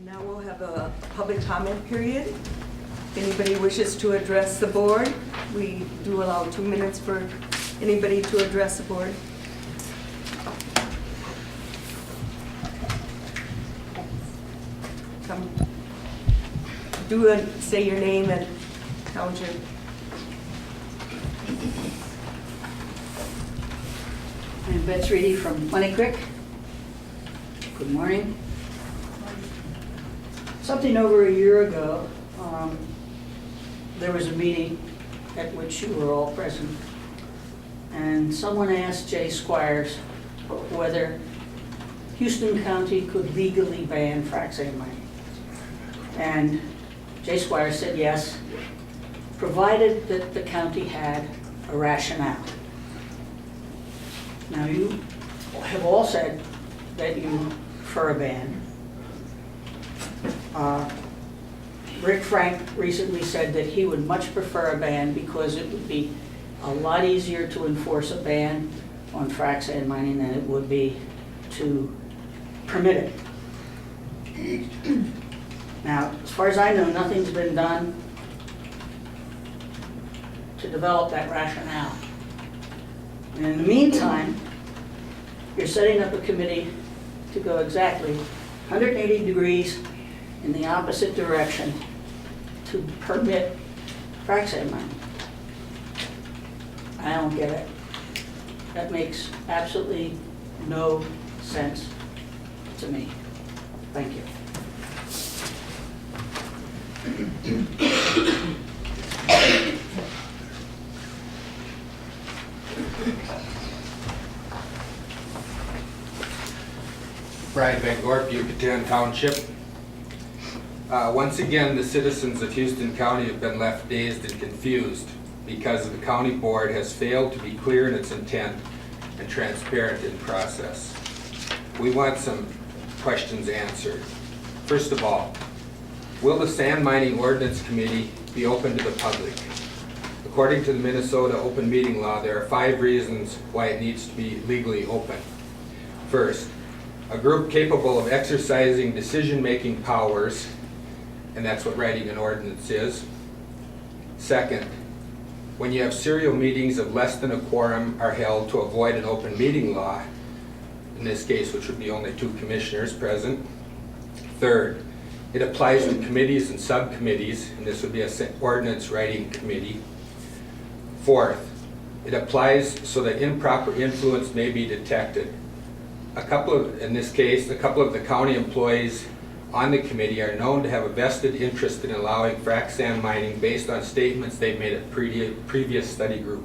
Now we'll have a public comment period. If anybody wishes to address the board, we do allow 2 minutes for anybody to address the board. Come, say your name and township. I'm Betsy Reedy from Money Creek. Good morning. Something over a year ago, there was a meeting at which you were all present, and someone asked Jay Squires whether Houston County could legally ban frac sand mining. And Jay Squires said yes, provided that the county had a rationale. Now, you have all said that you prefer a ban. Rick Frank recently said that he would much prefer a ban because it would be a lot easier to enforce a ban on frac sand mining than it would be to permit it. Now, as far as I know, nothing's been done to develop that rationale. And in the meantime, you're setting up a committee to go exactly 180 degrees in the opposite direction to permit frac sand mining. I don't get it. That makes absolutely no sense to me. Thank you. Brian Van Gorp, Yucatan Township. Once again, the citizens of Houston County have been left dazed and confused because the county board has failed to be clear in its intent and transparent in process. We want some questions answered. First of all, will the Sand Mining Ordinance Committee be open to the public? According to the Minnesota Open Meeting Law, there are 5 reasons why it needs to be legally open. First, a group capable of exercising decision-making powers, and that's what writing an ordinance is. Second, when you have serial meetings of less than a quorum are held to avoid an open meeting law, in this case, which would be only 2 commissioners present. Third, it applies to committees and subcommittees, and this would be an ordinance writing committee. Fourth, it applies so that improper influence may be detected. In this case, a couple of the county employees on the committee are known to have a vested interest in allowing frac sand mining based on statements they've made at previous study group.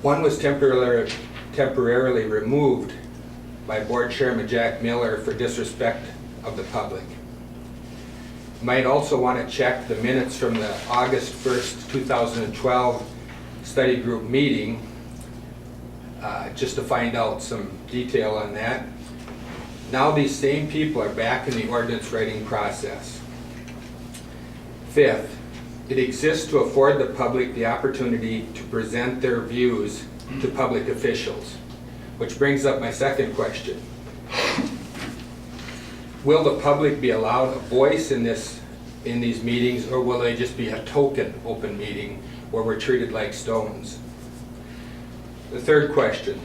One was temporarily removed by Board Chairman Jack Miller for disrespect of the public. You might also want to check the minutes from the August 1st, 2012 study group meeting just to find out some detail on that. Now these same people are back in the ordinance writing process. Fifth, it exists to afford the public the opportunity to present their views to public officials, which brings up my second question. Will the public be allowed a voice in these meetings, or will they just be a token open meeting where we're treated like stones? The third question,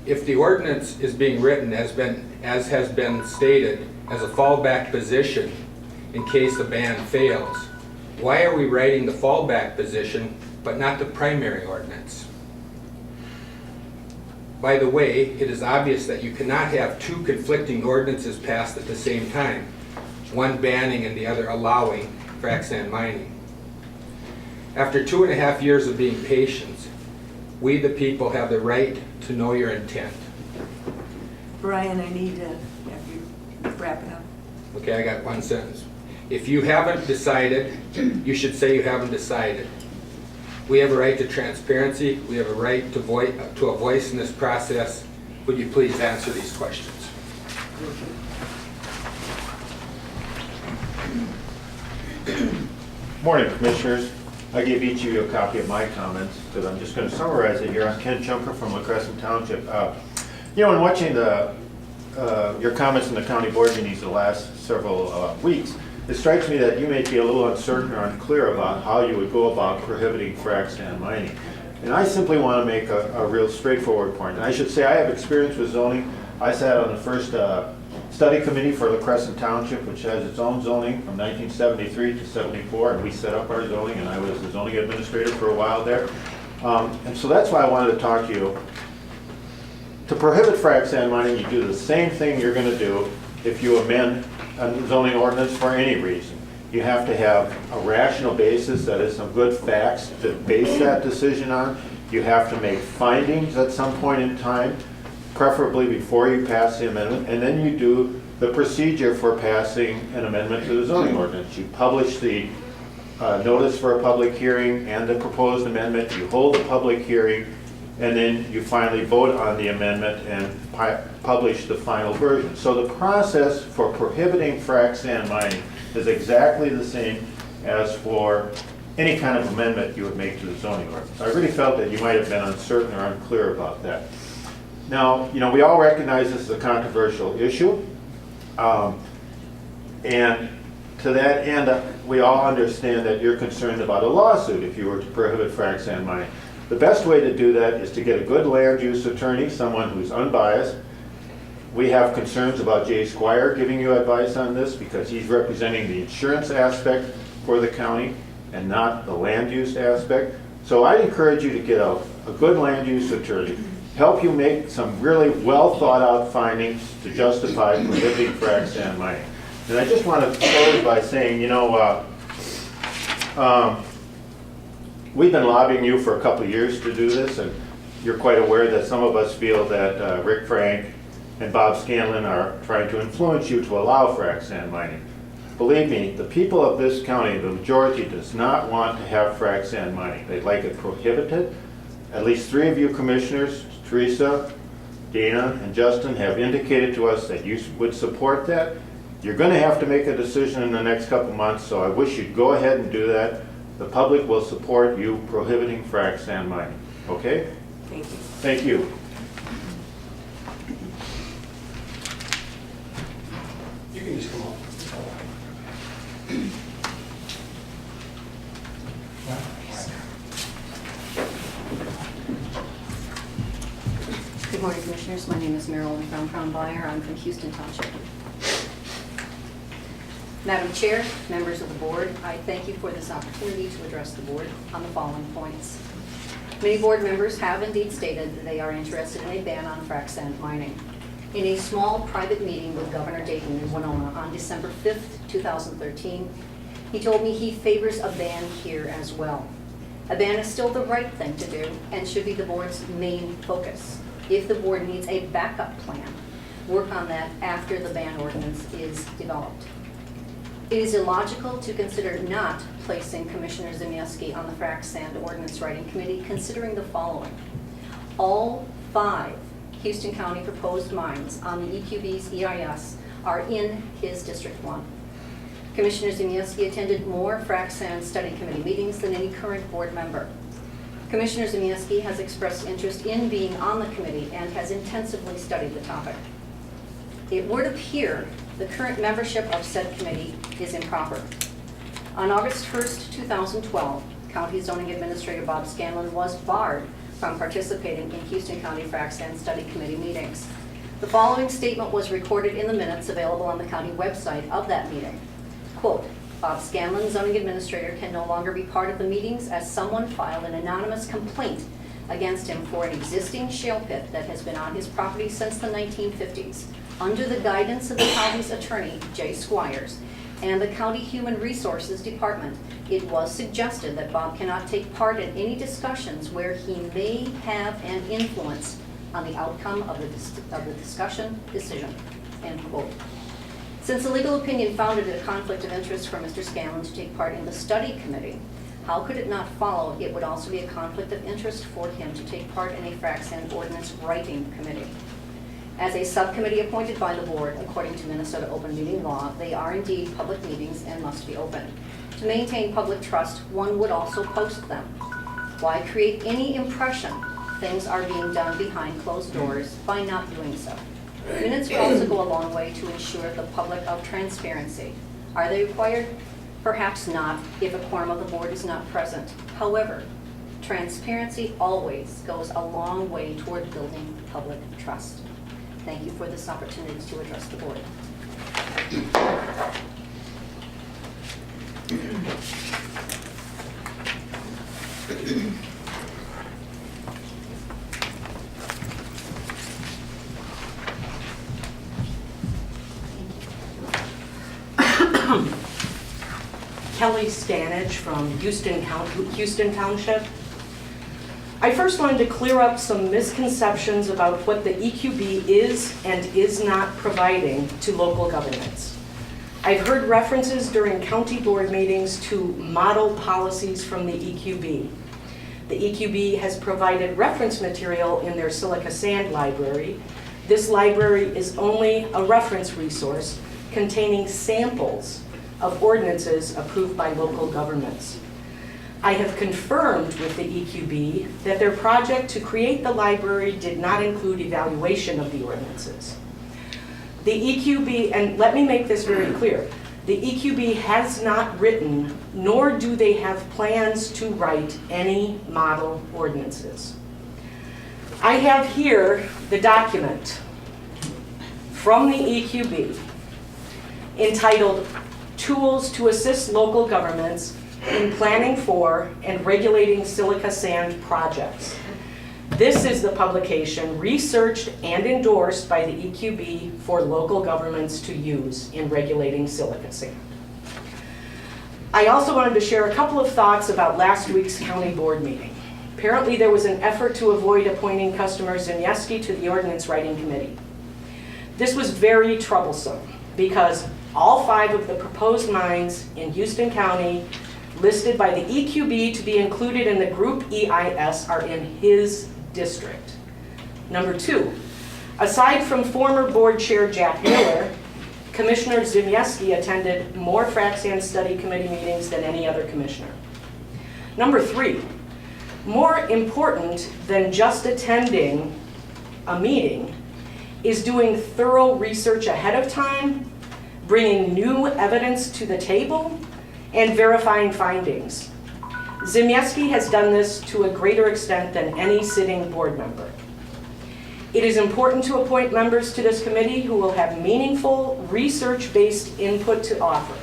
if the ordinance is being written as has been stated as a fallback position in case the ban fails, why are we writing the fallback position but not the primary ordinance? By the way, it is obvious that you cannot have 2 conflicting ordinances passed at the same time, one banning and the other allowing frac sand mining. After 2.5 years of being patient, we the people have the right to know your intent. Brian, I need to have you wrap it up. Okay, I got one sentence. If you haven't decided, you should say you haven't decided. We have a right to transparency. We have a right to a voice in this process. Would you please answer these questions? Morning, Commissioners. I gave each of you a copy of my comments, because I'm just going to summarize it here. I'm Ken Chunker from La Crescent Township. In watching the your comments in the county board meetings the last several weeks, it strikes me that you may be a little uncertain or unclear about how you would go about prohibiting frac sand mining. And I simply want to make a real straightforward point. And I should say I have experience with zoning. I sat on the first study committee for La Crescent Township, which has its own zoning from 1973 to 74, and we set up our zoning, and I was the zoning administrator for a while there. And so that's why I wanted to talk to you. To prohibit frac sand mining, you do the same thing you're going to do if you amend a zoning ordinance for any reason. You have to have a rational basis, that is some good facts to base that decision on. You have to make findings at some point in time, preferably before you pass the amendment, and then you do the procedure for passing an amendment to the zoning ordinance. You publish the notice for a public hearing and the proposed amendment, you hold a public hearing, and then you finally vote on the amendment and publish the final version. So the process for prohibiting frac sand mining is exactly the same as for any kind of amendment you would make to the zoning ordinance. I really felt that you might have been uncertain or unclear about that. Now, we all recognize this is a controversial issue, and to that end, we all understand that you're concerned about a lawsuit if you were to prohibit frac sand mining. The best way to do that is to get a good land use attorney, someone who's unbiased. We have concerns about Jay Squire giving you advice on this because he's representing the insurance aspect for the county and not the land use aspect. So I'd encourage you to get a good land use attorney, help you make some really well thought out findings to justify prohibiting frac sand mining. And I just want to close by saying, we've been lobbying you for a couple of years to do this, and you're quite aware that some of us feel that Rick Frank and Bob Scanlon are trying to influence you to allow frac sand mining. Believe me, the people of this county, the majority, does not want to have frac sand mining. They'd like it prohibited. At least 3 of you commissioners, Teresa, Dana, and Justin, have indicated to us that you would support that. You're going to have to make a decision in the next couple months, so I wish you'd go ahead and do that. The public will support you prohibiting frac sand mining. Okay? Thank you. Thank you. You can just come on. Good morning, Commissioners. My name is Marilyn Crown-Buyer. I'm from Houston Township. Madam Chair, members of the board, I thank you for this opportunity to address the board on the following points. Many board members have indeed stated that they are interested in a ban on frac sand mining. In a small private meeting with Governor Dayton in Winona on December 5th, 2013, he told me he favors a ban here as well. A ban is still the right thing to do and should be the board's main focus. If the board needs a backup plan, work on that after the ban ordinance is developed. It is illogical to consider not placing Commissioner Zemieski on the Frac Sand Ordinance Writing Committee, considering the following. All 5 Houston County proposed mines on the EQB's EIS are in his District 1. Commissioner Zemieski attended more Frac Sand Study Committee meetings than any current board member. Commissioner Zemieski has expressed interest in being on the committee and has intensively studied the topic. It would appear the current membership of said committee is improper. On August 1st, 2012, County Zoning Administrator Bob Scanlon was barred from participating in Houston County Frac Sand Study Committee meetings. The following statement was recorded in the minutes available on the county website of that meeting. Quote, Bob Scanlon, Zoning Administrator, can no longer be part of the meetings as someone filed an anonymous complaint against him for an existing shale pit that has been on his property since the 1950s. Under the guidance of the county's attorney, Jay Squires, and the County Human Resources Department, it was suggested that Bob cannot take part in any discussions where he may have an influence on the outcome of the discussion decision, end quote. Since the legal opinion founded a conflict of interest for Mr. Scanlon to take part in the study committee, how could it not follow it would also be a conflict of interest for him to take part in a frac sand ordinance writing committee? As a subcommittee appointed by the board, according to Minnesota open meeting law, they are indeed public meetings and must be open. To maintain public trust, one would also post them. Why create any impression things are being done behind closed doors by not doing so? Minutes will also go a long way to ensure the public of transparency. Are they required? Perhaps not if a quorum of the board is not present. However, transparency always goes a long way toward building public trust. Thank you for this opportunity to address the board. Kelly Stanage from Houston Township. I first wanted to clear up some misconceptions about what the EQB is and is not providing to local governments. I've heard references during county board meetings to model policies from the EQB. The EQB has provided reference material in their silica sand library. This library is only a reference resource containing samples of ordinances approved by local governments. I have confirmed with the EQB that their project to create the library did not include evaluation of the ordinances. The EQB, and let me make this very clear, the EQB has not written, nor do they have plans to write any model ordinances. I have here the document from the EQB entitled Tools to Assist Local Governments in Planning for and Regulating Silica Sand Projects. This is the publication researched and endorsed by the EQB for local governments to use in regulating silica sand. I also wanted to share a couple of thoughts about last week's county board meeting. Apparently there was an effort to avoid appointing Customer Zimieski to the ordinance writing committee. This was very troublesome because all 5 of the proposed mines in Houston County listed by the EQB to be included in the Group EIS are in his district. Number 2, aside from former board chair Jack Miller, Commissioner Zimieski attended more Frac Sand Study Committee meetings than any other commissioner. Number 3, more important than just attending a meeting is doing thorough research ahead of time, bringing new evidence to the table, and verifying findings. Zimieski has done this to a greater extent than any sitting board member. It is important to appoint members to this committee who will have meaningful, research-based input to offer.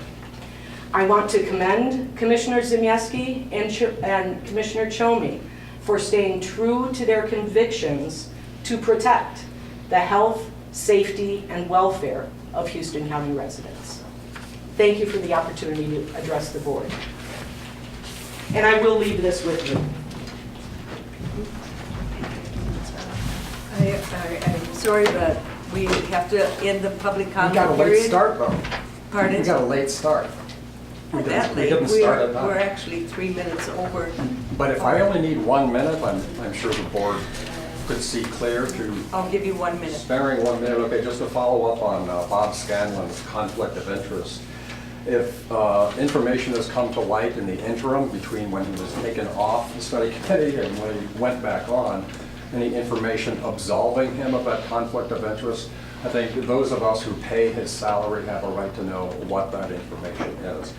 I want to commend Commissioner Zimieski and Commissioner Chomey for staying true to their convictions to protect the health, safety, and welfare of Houston County residents. Thank you for the opportunity to address the board. And I will leave this with you. I'm sorry, but we have to end the public We comment got a period. late start though. Pardon? We got a late start. Not that We late. didn't start at We're 9. actually 3 minutes over. But if I only need 1 minute, I'm sure the board could see clear to I'll give you 1 minute. sparing 1 minute. Okay, just to follow up on Bob Scanlon's conflict of interest. If information has come to light in the interim between when he was taken off the study committee and when he went back on, any information absolving him of that conflict of interest, I think those of us who pay his salary have a right to know what that information is.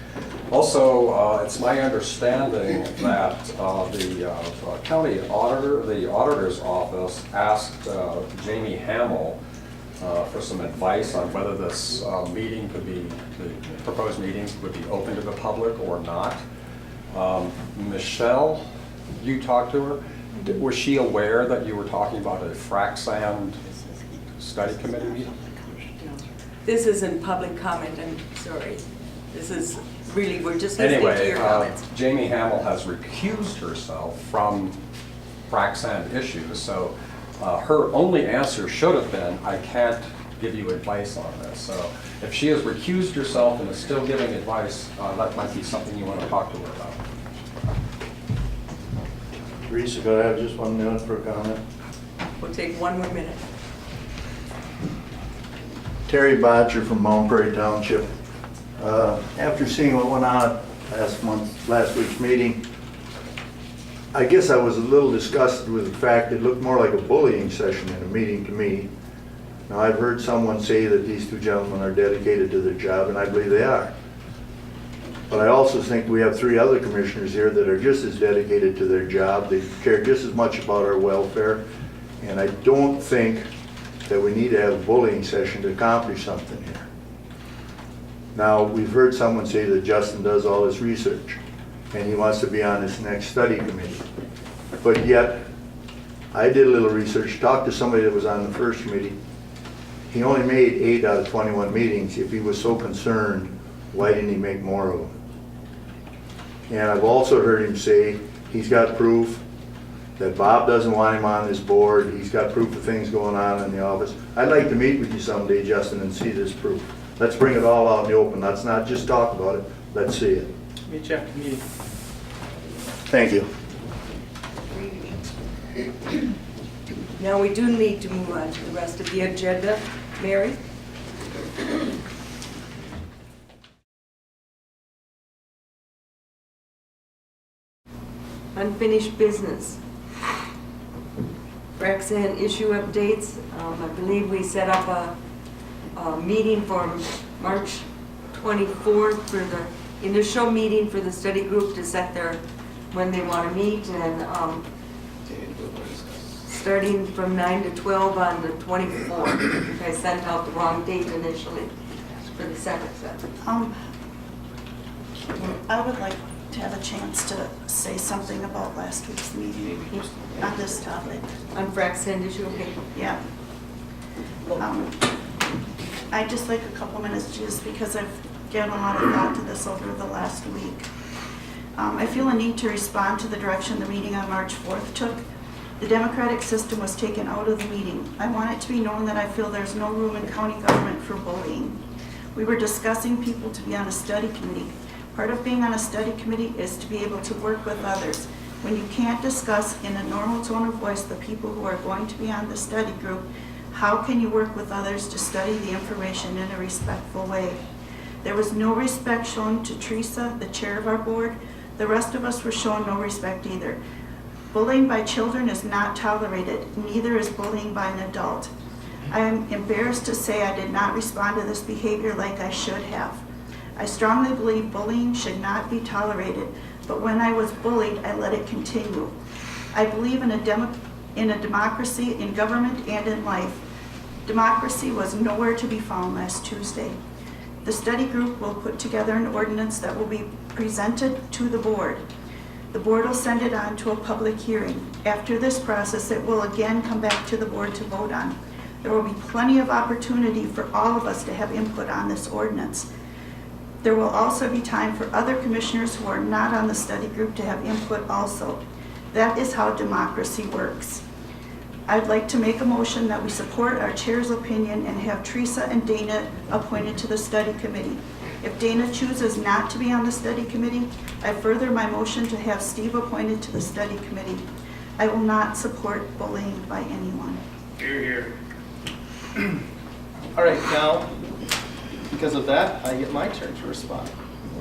Also, it's my understanding that the county auditor, the auditor's office, asked Jamie Hamill for some advice on whether this meeting could be, the proposed meetings would be open to the public or not. Michelle, you talked to her. Was she aware that you were talking about a frac sand study committee meeting? This isn't public comment, I'm sorry. This is really, we're just listening to Anyway, your comments. Jamie Hamill has recused herself from Frac Sand Issues, so her only answer should have been, I can't give you advice on this. So if she has recused herself and is still giving advice, that might be something you want to talk to her about. Teresa, could I have just 1 minute for a comment? We'll take 1 more minute. Terry Bodger from Mount Prairie Township. After seeing what went on at last week's meeting, I guess I was a little disgusted with the fact it looked more like a bullying session in a meeting to me. Now, I've heard someone say that these two gentlemen are dedicated to their job, and I believe they are. But I also think we have 3 other commissioners here that are just as dedicated to their job. They care just as much about our welfare. And I don't think that we need to have a bullying session to accomplish something here. Now, we've heard someone say that Justin does all this research and he wants to be on this next study committee. But yet, I did a little research, talked to somebody that was on the first committee. He only made 8 out of 21 meetings. If he was so concerned, why didn't he make more of them? And I've also heard him say he's got proof that Bob doesn't want him on this board. He's got proof of things going on in the office. I'd like to meet with you someday, Justin, and see this proof. Let's bring it all out in the open. Let's not just talk about it. Let's see it. Meet you after the meeting. Thank you. Now, we do need to move on to the rest of the agenda. Mary? Unfinished business. Frac Sand issue updates. I believe we set up a meeting for March 24th for the initial meeting for the study group to set when they want to meet, and starting from 9 to 12 on the 24th. I sent out the wrong date initially for the second set. I would like to have a chance to say something about last week's meeting on this topic. On Frac Sand issue, okay. Yeah. I'd just like a couple minutes just because I've given a lot of thought to this over the last week. I feel a need to respond to the direction the meeting on March 4th took. The democratic system was taken out of the meeting. I want it to be known that I feel there's no room in county government for bullying. We were discussing people to be on a study committee. Part of being on a study committee is to be able to work with others. When you can't discuss in a normal tone of voice the people who are going to be on the study group, how can you work with others to study the information in a respectful way? There was no respect shown to Teresa, the chair of our board. The rest of us were shown no respect either. Bullying by children is not tolerated, neither is bullying by an adult. I am embarrassed to say I did not respond to this behavior like I should have. I strongly believe bullying should not be tolerated, but when I was bullied, I let it continue. I believe in a democracy, in government and in life. Democracy was nowhere to be found last Tuesday. The study group will put together an ordinance that will be presented to the board. The board will send it on to a public hearing. After this process, it will again come back to the board to vote on. There will be plenty of opportunity for all of us to have input on this ordinance. There will also be time for other commissioners who are not on the study group to have input also. That is how democracy works. I'd like to make a motion that we support our chair's opinion and have Teresa and Dana appointed to the study committee. If Dana chooses not to be on the study committee, I further my motion to have Steve appointed to the study committee. I will not support bullying by anyone. Here, here. All right, now, because of that, I get my turn to respond.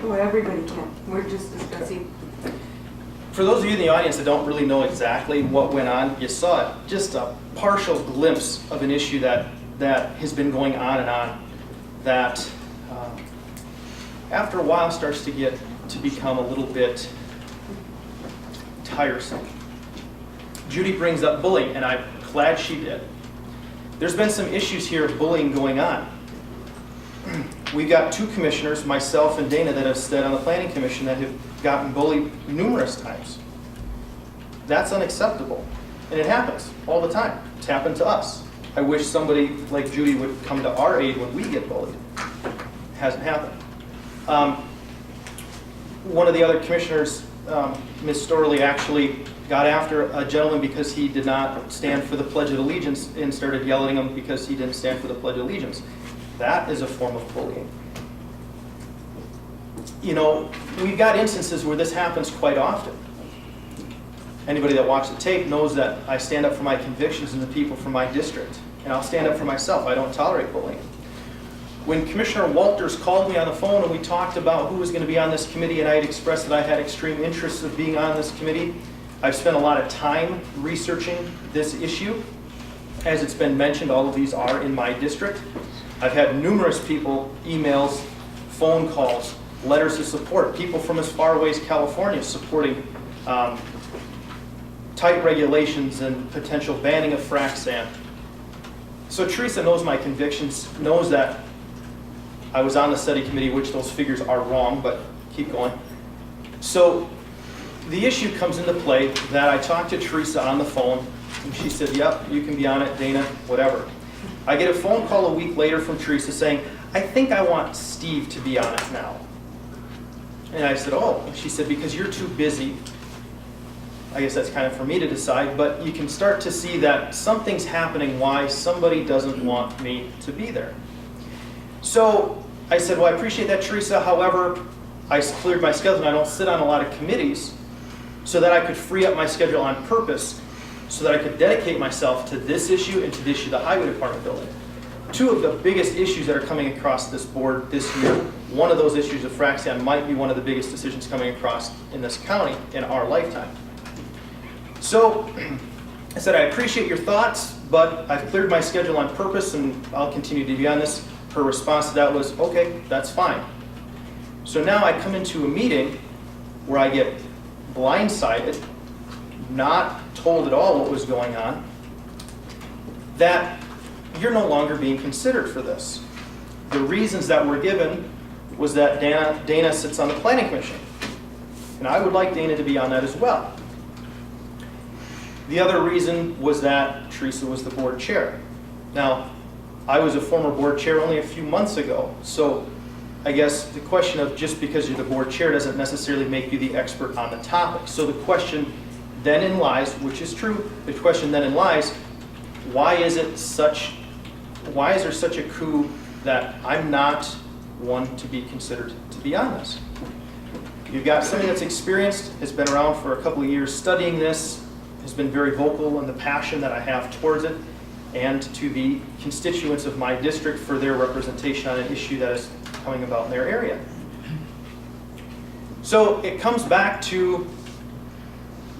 Oh, everybody can. We're just discussing. For those of you in the audience that don't really know exactly what went on, you saw just a partial glimpse of an issue that has been going on and on, that after a while starts to become a little bit tiresome. Judy brings up bullying, and I'm glad she did. There's been some issues here of bullying going on. We've got 2 commissioners, myself and Dana, that have stood on the planning commission that have gotten bullied numerous times. That's unacceptable. And it happens all the time. It's happened to us. I wish somebody like Judy would come to our aid when we get bullied. It hasn't happened. One of the other commissioners, Ms. Storley, actually got after a gentleman because he did not stand for the Pledge of Allegiance and started yelling at him because he didn't stand for the Pledge of Allegiance. That is a form of bullying. You know, we've got instances where this happens quite often. Anybody that watched the tape knows that I stand up for my convictions and the people from my district. And I'll stand up for myself. I don't tolerate bullying. When Commissioner Walters called me on the phone and we talked about who was going to be on this committee, and I had expressed that I had extreme interest of being on this committee, I've spent a lot of time researching this issue. as it's been mentioned, all of these are in my district. I've had numerous people, emails, phone calls, letters of support, people from as far away as California supporting tight regulations and potential banning of frac sand. So Teresa knows my convictions, knows that I was on the study committee, which those figures are wrong, but keep going. So the issue comes into play that I talked to Teresa on the phone, and she said, yep, you can be on it, Dana, whatever. I get a phone call a week later from Teresa saying, I think I want Steve to be on it now. And I said, oh. And she said, because you're too busy. I guess that's kind of for me to decide, but you can start to see that something's happening why somebody doesn't want me to be there. So I said, well, I appreciate that, Teresa. However, I cleared my schedule and I don't sit on a lot of committees so that I could free up my schedule on purpose so that I could dedicate myself to this issue and to the issue of the highway department building. Two of the biggest issues that are coming across this board this year, one of those issues of frac sand might be one of the biggest decisions coming across in this county in our lifetime. So I said, I appreciate your thoughts, but I've cleared my schedule on purpose and I'll continue to be on this. Her response to that was, okay, that's fine. So now I come into a meeting where I get blindsided, not told at all what was going on, that you're no longer being considered for this. The reasons that were given was that Dana sits on the planning commission. And I would like Dana to be on that as well. The other reason was that Teresa was the board chair. Now, I was a former board chair only a few months ago, so I guess the question of just because you're the board chair doesn't necessarily make you the expert on the topic. So the question then in lies, which is true, the question then in lies, why is there such a coup that I'm not one to be considered to be on this? You've got somebody that's experienced, has been around for a couple of years studying this, has been very vocal in the passion that I have towards it, and to the constituents of my district for their representation on an issue that is coming about in their area. So it comes back to,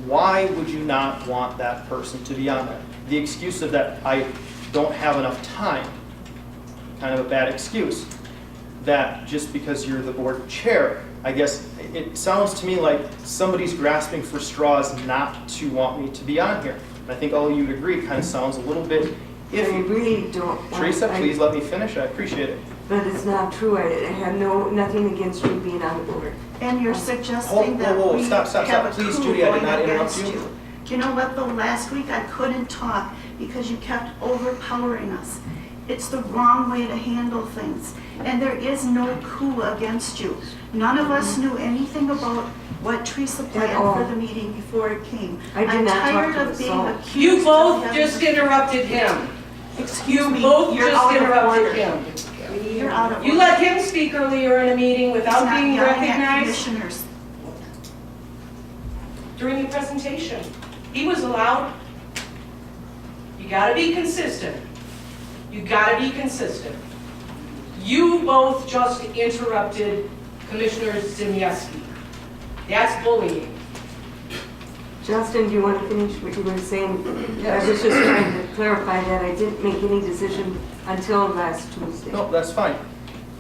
why would you not want that person to be on there? The excuse of that I don't have enough time, kind of a bad excuse. That just because you're the board chair, I guess it sounds to me like somebody's grasping for straws not to want me to be on here. And I think all of you would agree, it kind of sounds a little bit I iffy. really don't. Teresa, please let me finish. I appreciate it. But it's not true. I have nothing against you being on the board. And you're suggesting that Whoa, we stop. have a Please, coup Judy, I did going not interrupt against you. you. You know what, though, last week I couldn't talk because you kept overpowering us. It's the wrong way to handle things. And there is no coup against you. None of us knew anything about what Teresa planned for the meeting before it came. I did I'm not talk tired to of the being soul. accused You of both having- just interrupted him. Excuse You me, both you're just out of interrupted order. him. You're out of order. You let him speak earlier in a meeting He's without not being yelling at recognized commissioners. during the presentation. He was allowed. You gotta be consistent. You gotta be consistent. You both just interrupted Commissioner Zimieski. That's bullying. Justin, do you want to finish what you were saying? I was just trying to clarify that I didn't make any decision until last Tuesday. No, that's fine.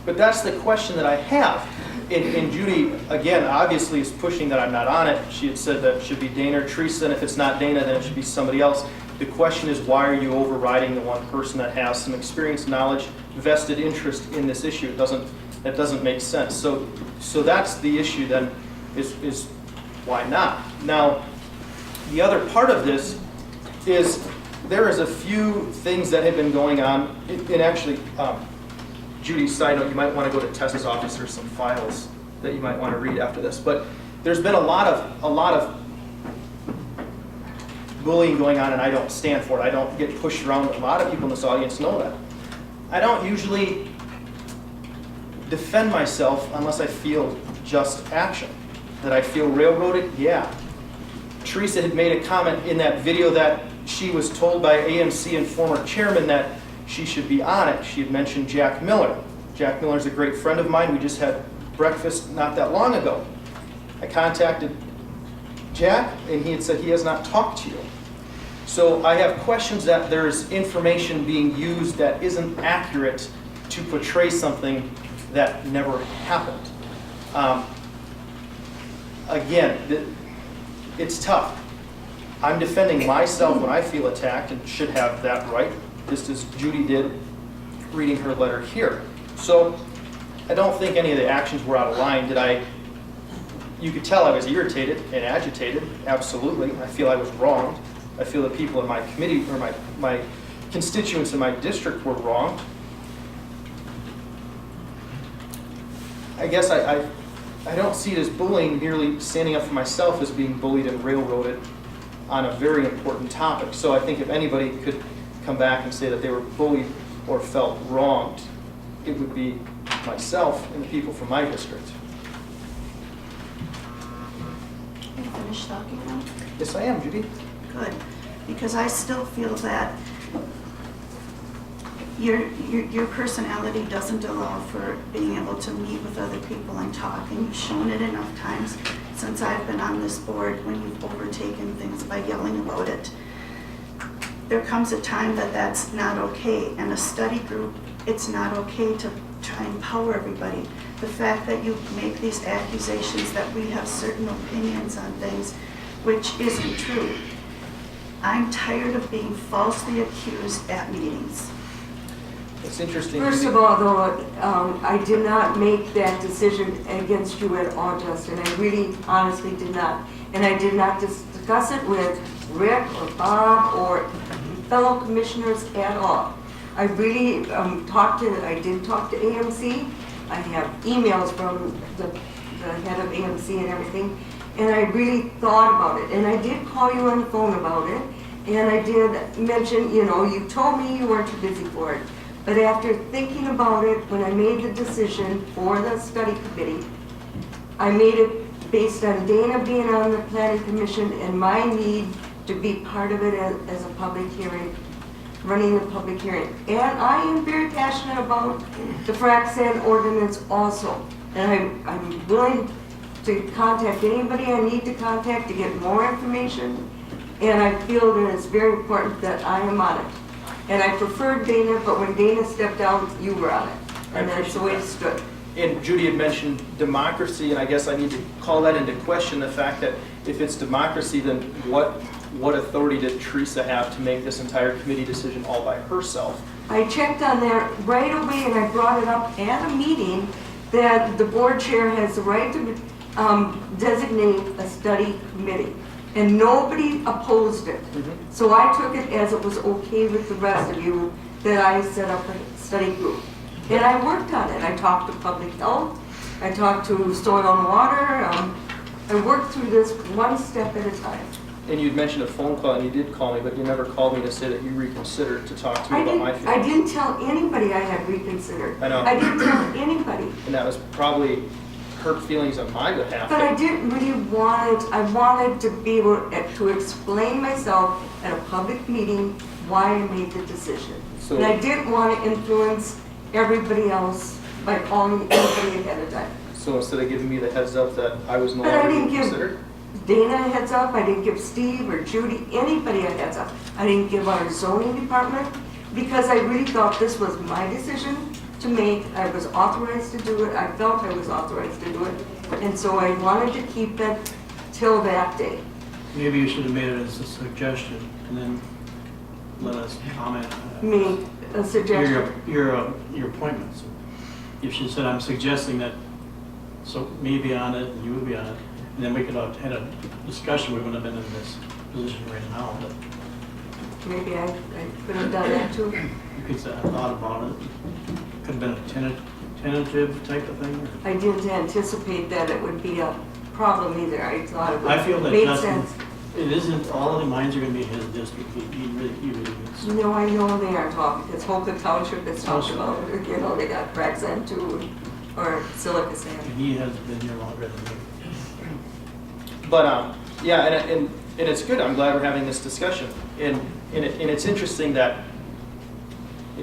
But that's the question that I have. And Judy, again, obviously is pushing that I'm not on it. She had said that it should be Dana or Teresa, and if it's not Dana, then it should be somebody else. The question is, why are you overriding the one person that has some experience, knowledge, vested interest in this issue? That doesn't make sense. So that's the issue then, is why not? Now, the other part of this is there is a few things that have been going on, and actually, Judy's side note, you might want to go to Tessa's office. There's some files that you might want to read after this. But there's been a lot of bullying going on, and I don't stand for it. I don't get pushed around. A lot of people in this audience know that. I don't usually defend myself unless I feel just action. That I feel railroaded? Yeah. Teresa had made a comment in that video that she was told by AMC and former chairman that she should be on it. She had mentioned Jack Miller. Jack Miller is a great friend of mine. We just had breakfast not that long ago. I contacted Jack, and he had said he has not talked to you. So I have questions that there's information being used that isn't accurate to portray something that never happened. Again, it's tough. I'm defending myself when I feel attacked and should have that right, just as Judy did reading her letter here. So I don't think any of the actions were out of line. You could tell I was irritated and agitated, absolutely. I feel I was wronged. I feel the people in my committee, or my constituents in my district were wronged. I guess I don't see it as bullying, merely standing up for myself as being bullied and railroaded on a very important topic. So I think if anybody could come back and say that they were bullied or felt wronged, it would be myself and the people from my district. Are you finished talking now? Yes, I am, Judy. Good, because I still feel that your personality doesn't allow for being able to meet with other people and talk, and you've shown it enough times since I've been on this board when you've overtaken things by yelling about it. There comes a time that that's not okay, and a study group, it's not okay to try and power everybody. The fact that you make these accusations that we have certain opinions on things, which isn't true. I'm tired of being falsely accused at meetings. It's interesting. First of all, though, I did not make that decision against you at all, Justin. I really honestly did not. And I did not discuss it with Rick or Bob or fellow commissioners at all. I really I did talk to AMC. I have emails from the head of AMC and everything. And I really thought about it. And I did call you on the phone about it. And I did mention, you told me you weren't too busy for it. But after thinking about it, when I made the decision for the study committee, I made it based on Dana being on the planning commission and my need to be part of it as a public hearing, running the public hearing. And I am very passionate about the frac sand ordinance also. And I'm willing to contact anybody I need to contact to get more information. And I feel that it's very important that I am on it. And I preferred Dana, but when Dana stepped down, you were on it. And that's the way it stood. And Judy had mentioned democracy, and I guess I need to call that into question, the fact that if it's democracy, then what authority did Teresa have to make this entire committee decision all by herself? I checked on that right away, and I brought it up at a meeting that the board chair has the right to designate a study committee. And nobody opposed it. Mm-hmm. So I took it as it was okay with the rest of you that I set up a study group. And I worked on it. I talked to public health. I talked to soil and water. I worked through this one step at a time. And you'd mentioned a phone call, and you did call me, but you never called me to say that you reconsidered to talk to me about my feelings. I didn't tell anybody I had reconsidered. I know. I didn't tell anybody. And that was probably hurt feelings on my behalf. But I didn't really want it. I wanted to be able to explain myself at a public meeting why I made the decision. So, and I didn't want to influence everybody else by calling anybody ahead of time. so instead of giving me the heads up that I was no But I longer didn't being give considered? Dana a heads up. I didn't give Steve or Judy, anybody a heads up. I didn't give our zoning department because I really thought this was my decision to make. I was authorized to do it. I felt I was authorized to do it. And so I wanted to keep it till that day. Maybe you should have made it as a suggestion and then let us comment on it. Make a suggestion. Your appointments. You should have said, I'm suggesting that, so me be on it and you would be on it. And then we could have had a discussion. We wouldn't have been in this position right now. But Maybe I could have done that too. you could say, I thought about it. Could have been a tentative type of thing. Or, I didn't anticipate that it would be a problem either. I thought it I feel that made Justin, sense. it isn't, all of the mines are going to be in his district. He really is. No, I know they are talking, because Holcomb Township is talked about, they got frac sand too, or silica sand. And he has been here longer than me. But yeah, and it's good. I'm glad we're having this discussion. And it's interesting that,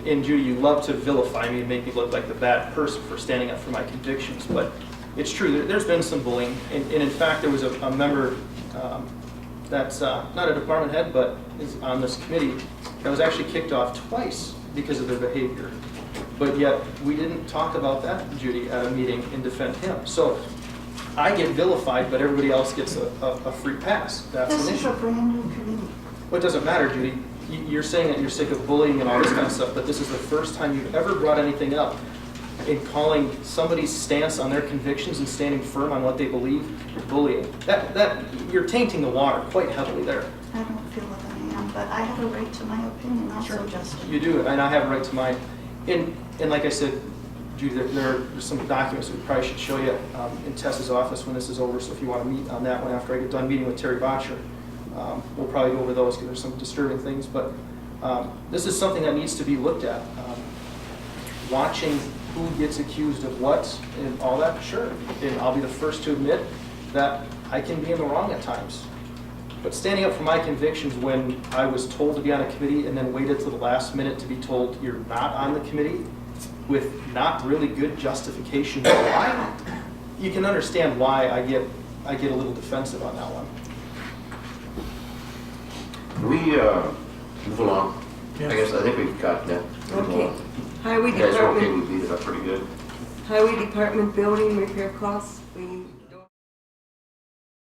and Judy, you love to vilify me and make me look like the bad person for standing up for my convictions. But it's true. There's been some bullying, and in fact, there was a member that's not a department head, but is on this committee, that was actually kicked off twice because of their behavior. But yet, we didn't talk about that, Judy, at a meeting and defend him. So I get vilified, but everybody else gets a free pass. That's This an is issue. a brand new committee. Well, it doesn't matter, Judy. You're saying that you're sick of bullying and all this kind of stuff, but this is the first time you've ever brought anything up in calling somebody's stance on their convictions and standing firm on what they believe bullying. That you're tainting the water quite heavily there. I don't feel that I am, but I have a right to my opinion also, Justin. You do, and I have a right to mine. And like I said, Judy, there's some documents we probably should show you in Tessa's office when this is over, so if you want to meet on that one after I get done meeting with Terry Botcher, we'll probably go over those because there's some disturbing things, but this is something that needs to be looked at. Watching who gets accused of what and all that, sure. And I'll be the first to admit that I can be in the wrong at times. But standing up for my convictions when I was told to be on a committee and then waited till the last minute to be told you're not on the committee with not really good justification why, you can understand why I get a little defensive on that one. We move along. I guess, I think we've got that. Move Okay. along. Highway You guys are okay, Department, we beat it up pretty good. Highway Department building repair costs, we